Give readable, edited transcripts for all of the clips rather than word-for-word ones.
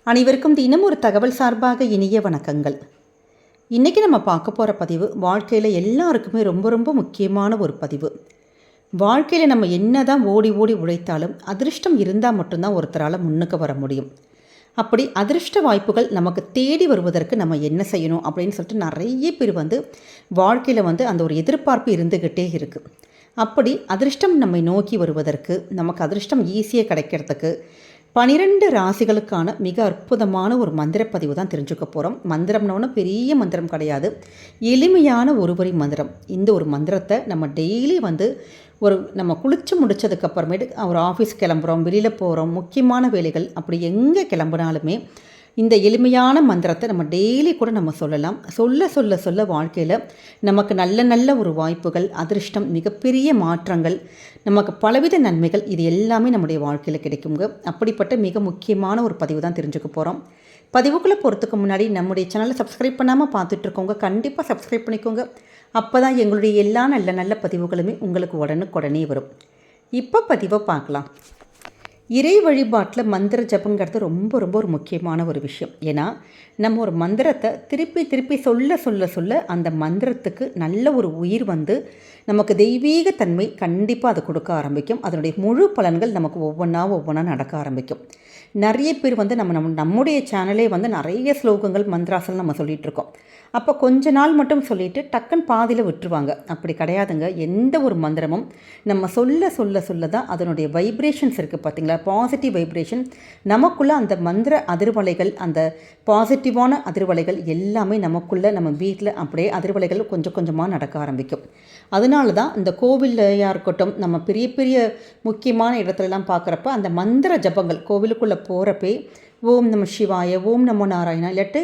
அனைவருக்கும் தினம் ஒரு தகவல் சார்பாக இனிய வணக்கங்கள். இன்றைக்கி நம்ம பார்க்க போகிற பதிவு வாழ்க்கையில் எல்லாருக்குமே ரொம்ப ரொம்ப முக்கியமான ஒரு பதிவு. வாழ்க்கையில் நம்ம என்ன தான் ஓடி ஓடி உழைத்தாலும் அதிர்ஷ்டம் இருந்தால் மட்டும்தான் ஒருத்தரால் முன்னுக்கு வர முடியும். அப்படி அதிர்ஷ்ட வாய்ப்புகள் நமக்கு தேடி வருவதற்கு நம்ம என்ன செய்யணும் அப்படின்னு சொல்லிட்டு நிறைய பேர் வாழ்க்கையில் அந்த ஒரு எதிர்பார்ப்பு இருந்துக்கிட்டே இருக்குது. அப்படி அதிர்ஷ்டம் நம்மை நோக்கி வருவதற்கு, நமக்கு அதிர்ஷ்டம் ஈஸியாக கிடைக்கிறதுக்கு 12 ராசிகளுக்கான மிக அற்புதமான ஒரு மந்திரப்பதிவு தான் தெரிஞ்சுக்க போகிறோம். மந்திரம்னோன்னு பெரிய மந்திரம் கிடையாது, எளிமையான ஒரு வரி மந்திரம். இந்த ஒரு மந்திரத்தை நம்ம டெய்லி நம்ம குளித்து முடித்ததுக்கப்புறமேட்டு ஒரு ஆஃபீஸ் கிளம்புறோம், வெளியில் போகிறோம், முக்கியமான வேலைகள் அப்படி எங்கே கிளம்புனாலுமே இந்த எளிமையான மந்திரத்தை நம்ம டெய்லி கூட நம்ம சொல்லலாம். சொல்ல சொல்ல சொல்ல வாழ்க்கையில் நமக்கு நல்ல நல்ல ஒரு வாய்ப்புகள், அதிர்ஷ்டம், மிகப்பெரிய மாற்றங்கள், நமக்கு பலவித நன்மைகள் இது எல்லாமே நம்முடைய வாழ்க்கையில் கிடைக்குங்க. அப்படிப்பட்ட மிக முக்கியமான ஒரு பதிவு தான் தெரிஞ்சுக்க போகிறோம். பதிவுக்குள்ளே போகிறதுக்கு முன்னாடி நம்முடைய சேனலை சப்ஸ்கிரைப் பண்ணாமல் பார்த்துட்ருக்கோங்க, கண்டிப்பாக சப்ஸ்கிரைப் பண்ணிக்கோங்க. அப்போ தான் எங்களுடைய எல்லா நல்ல நல்ல பதிவுகளுமே உங்களுக்கு உடனுக்குடனே வரும். இப்போ பதிவை பார்க்கலாம். இறை வழிபாட்டில் மந்திர ஜபங்கிறது ரொம்ப ரொம்ப ஒரு முக்கியமான ஒரு விஷயம். ஏன்னா நம்ம ஒரு மந்திரத்தை திருப்பி திருப்பி சொல்ல சொல்ல சொல்ல அந்த மந்திரத்துக்கு நல்ல ஒரு உயிர் நமக்கு தெய்வீக தன்மை கண்டிப்பாக அதை கொடுக்க ஆரம்பிக்கும். அதனுடைய முழு பலன்கள் நமக்கு ஒவ்வொன்றா நடக்க ஆரம்பிக்கும். நிறைய பேர் நம்முடைய சேனலே நிறைய ஸ்லோகங்கள் மந்திராசல் நம்ம சொல்லிகிட்ருக்கோம். அப்போ கொஞ்ச நாள் மட்டும் சொல்லிவிட்டு டக்குன்னு பாதியில் விட்டுருவாங்க. அப்படி கிடையாதுங்க. எந்த ஒரு மந்திரமும் நம்ம சொல்ல சொல்ல சொல்ல தான் அதனுடைய வைப்ரேஷன்ஸ் இருக்குது பார்த்திங்களா, பாசிட்டிவ் வைப்ரேஷன் நமக்குள்ளே அந்த மந்திர அதிர்வலைகள், அந்த பாசிட்டிவான அதிர்வலைகள் எல்லாமே நமக்குள்ளே நம்ம வீட்டில் அப்படியே அதிர்வலைகள் கொஞ்சம் கொஞ்சமாக நடக்க ஆரம்பிக்கும். அதனால தான் இந்த கோவில்லையாக இருக்கட்டும், நம்ம பெரிய பெரிய முக்கியமான இடத்துலலாம் பார்க்குறப்ப அந்த மந்திர ஜபங்கள் கோவிலுக்குள்ளே போகிறப்பே ஓம் நம சிவாய, ஓம் நமோ நாராயணா, இல்லாட்டி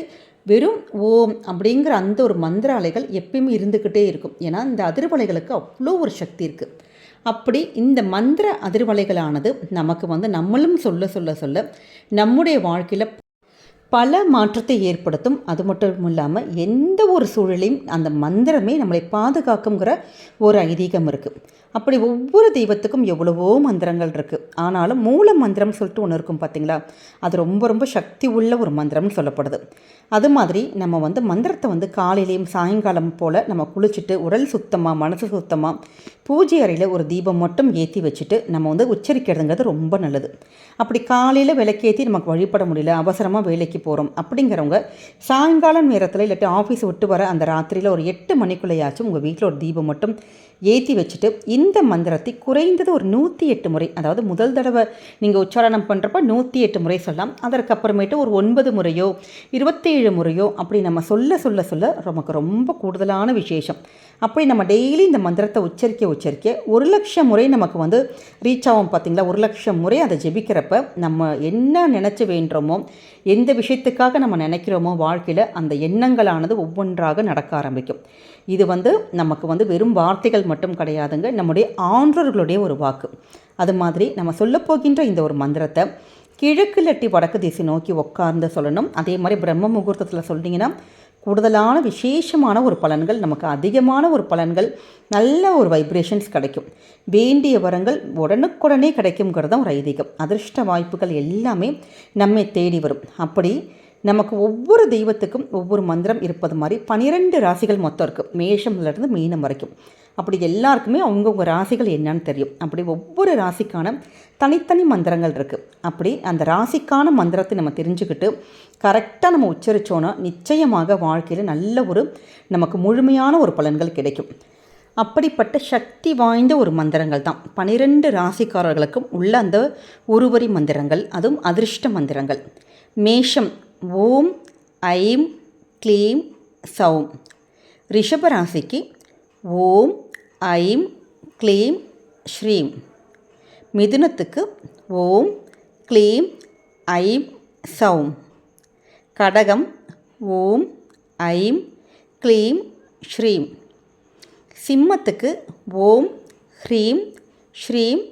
வெறும் ஓம் அப்படிங்கிற அந்த ஒரு மந்திர அலைகள் எப்பயுமே இருந்துக்கிட்டே இருக்கும். ஏன்னா இந்த அதிர்வலைகளுக்கு அவ்வளோ ஒரு சக்தி இருக்குது. அப்படி இந்த மந்திர அதிர்வலைகளானது நமக்கு நம்மளும் சொல்ல சொல்ல சொல்ல நம்முடைய வாழ்க்கையில் பல மாற்றத்தை ஏற்படுத்தும். அது மட்டும் இல்லாமல் எந்த ஒரு சூழலையும் அந்த மந்திரமே நம்மளை பாதுகாக்குங்கிற ஒரு ஐதீகம் இருக்குது. அப்படி ஒவ்வொரு தெய்வத்துக்கும் எவ்வளவோ மந்திரங்கள் இருக்குது. ஆனாலும் மூல மந்திரம் சொல்லிட்டு ஒன்று இருக்கும் பார்த்திங்களா, அது ரொம்ப ரொம்ப சக்தி உள்ள ஒரு மந்திரம்னு சொல்லப்படுது. அது மாதிரி நம்ம மந்திரத்தை காலையிலையும் சாயங்காலம் போல் நம்ம குளிச்சுட்டு உடல் சுத்தமாக மனசு சுத்தமாக பூஜை அறையில் ஒரு தீபம் மட்டும் ஏற்றி வச்சுட்டு நம்ம உச்சரிக்கிறதுங்கிறது ரொம்ப நல்லது. அப்படி காலையில் விளக்கேற்றி நமக்கு வழிபட முடியல, அவசரமாக வேலைக்கு போகிறோம் அப்படிங்கிறவங்க சாயங்காலம் நேரத்தில் இல்லாட்டி ஆஃபீஸ் விட்டு வர அந்த ராத்திரியில் ஒரு 8 மணிக்குள்ளேயாச்சும் உங்கள் வீட்டில் ஒரு தீபம் மட்டும் ஏற்றி வச்சுட்டு இந்த மந்திரத்தை குறைந்தது ஒரு 108 முறை, அதாவது முதல் தடவை நீங்கள் உச்சாரணம் பண்ணுறப்ப 108 முறை சொல்லலாம். அதற்கப்புறமேட்டு ஒரு 9 முறையோ 27 முறையோ அப்படி நம்ம சொல்ல சொல்ல சொல்ல நமக்கு ரொம்ப கூடுதலான விசேஷம். அப்படி நம்ம டெய்லி இந்த மந்திரத்தை உச்சரிக்க 1,00,000 முறை நமக்கு ரீச் ஆகும் பார்த்திங்களா. 1,00,000 முறை அதை ஜெபிக்கிறப்ப நம்ம என்ன நினச்சி வேண்டுறோமோ, எந்த விஷயத்துக்காக நம்ம நினைக்கிறோமோ வாழ்க்கையில் அந்த எண்ணங்களானது ஒவ்வொன்றாக நடக்க ஆரம்பிக்கும். இது நமக்கு வெறும் வார்த்தைகள் மட்டும் கிடையாதுங்க, நம்முடைய ஆன்றோர்களுடைய ஒரு வாக்கு. அது மாதிரி நம்ம சொல்லப்போகின்ற இந்த ஒரு மந்திரத்தை கிழக்கு இல்லாட்டி வடக்கு திசை நோக்கி உட்கார்ந்து சொல்லணும். அதே மாதிரி பிரம்ம முகூர்த்தத்தில் சொல்லிங்கன்னா கூடுதலான விசேஷமான ஒரு பலன்கள், நமக்கு அதிகமான ஒரு பலன்கள், நல்ல ஒரு வைப்ரேஷன்ஸ் கிடைக்கும். வேண்டிய வரங்கள் உடனுக்குடனே கிடைக்குங்கிறது ஒரு ஐதீகம். அதிர்ஷ்ட வாய்ப்புகள் எல்லாமே நம்மை தேடி வரும். அப்படி நமக்கு ஒவ்வொரு தெய்வத்துக்கும் ஒவ்வொரு மந்திரம் இருப்பது மாதிரி 12 ராசிகள் மொத்தம் இருக்குது, மேஷம்லேருந்து மீனம் வரைக்கும். அப்படி எல்லாருக்குமே அவங்கவுங்க ராசிகள் என்னன்னு தெரியும். அப்படி ஒவ்வொரு ராசிக்கான தனித்தனி மந்திரங்கள் இருக்குது. அப்படி அந்த ராசிக்கான மந்திரத்தை நம்ம தெரிஞ்சுக்கிட்டு கரெக்டாக நம்ம உச்சரித்தோன்னா நிச்சயமாக வாழ்க்கையில் நல்ல ஒரு நமக்கு முழுமையான ஒரு பலன்கள் கிடைக்கும். அப்படிப்பட்ட சக்தி வாய்ந்த ஒரு மந்திரங்கள் தான் 12 ராசிக்காரர்களுக்கும் உள்ள அந்த ஒருவரி மந்திரங்கள், அதுவும் அதிர்ஷ்ட மந்திரங்கள். மேஷம் ஓம் ஐம் க்ளீம் சௌம். ரிஷபராசிக்கு ஓம் ஐம் க்ளீம் ஸ்ரீம். மிதுனத்துக்கு ஓம் க்ளீம் ஐம் சௌம். கடகம் ஓம் ஐம் க்ளீம் ஸ்ரீம். சிம்மத்துக்கு ஓம் ஹ்ரீம் ஸ்ரீம்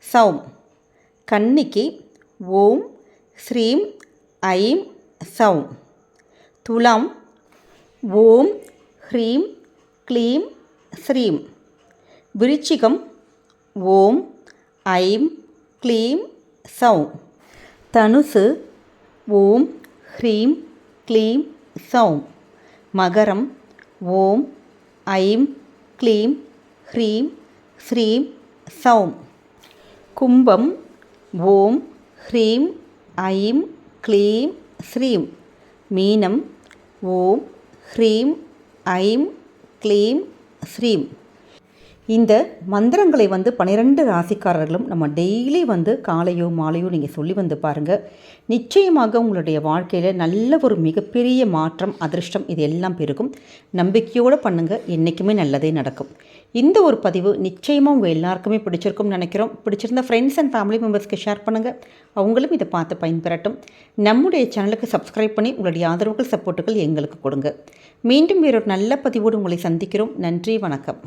சௌம். கன்னிக்கு ஓம் ஸ்ரீம் ஐம் சௌம். துலாம் ஓம் ஹ்ரீம் க்ளீம் ஸ்ரீம். விருச்சிகம் ஓம் ஐம் க்ளீம் சௌம். தனுசு ஓம் ஹ்ரீம் க்ளீம் சௌம். மகரம் ஓம் ஐம் க்ளீம் ஹ்ரீம் ஸ்ரீம் சௌம். கும்பம் ஓம் ஹ்ரீம் ஐம் க்ளீம் ஸ்ரீம். மீனம் ஓம் ஹ்ரீம் ஐம் க்ளீம் ஸ்ரீம். இந்த மந்திரங்களை 12 ராசிக்காரர்களும் நம்ம டெய்லி காலையோ மாலையோ நீங்கள் சொல்லி பாருங்கள். நிச்சயமாக உங்களுடைய வாழ்க்கையில் நல்ல ஒரு மிகப்பெரிய மாற்றம், அதிர்ஷ்டம் இது எல்லாம் பெருகும். நம்பிக்கையோடு பண்ணுங்கள், என்றைக்குமே நல்லதே நடக்கும். இந்த ஒரு பதிவு நிச்சயமாக உங்கள் எல்லாருக்குமே பிடிச்சிருக்கும்னு நினைக்கிறோம். பிடிச்சிருந்த ஃப்ரெண்ட்ஸ் அண்ட் ஃபேமிலி மெம்பர்ஸ்க்கு ஷேர் பண்ணுங்கள், அவங்களும் இதை பார்த்து பயன்பெறட்டும். நம்முடைய சேனலுக்கு சப்ஸ்கிரைப் பண்ணி உங்களுடைய ஆதரவுகள், சப்போர்ட்டுகள் எங்களுக்கு கொடுங்க. மீண்டும் வேறொரு நல்ல பதிவோடு உங்களை சந்திக்கிறோம். நன்றி, வணக்கம்.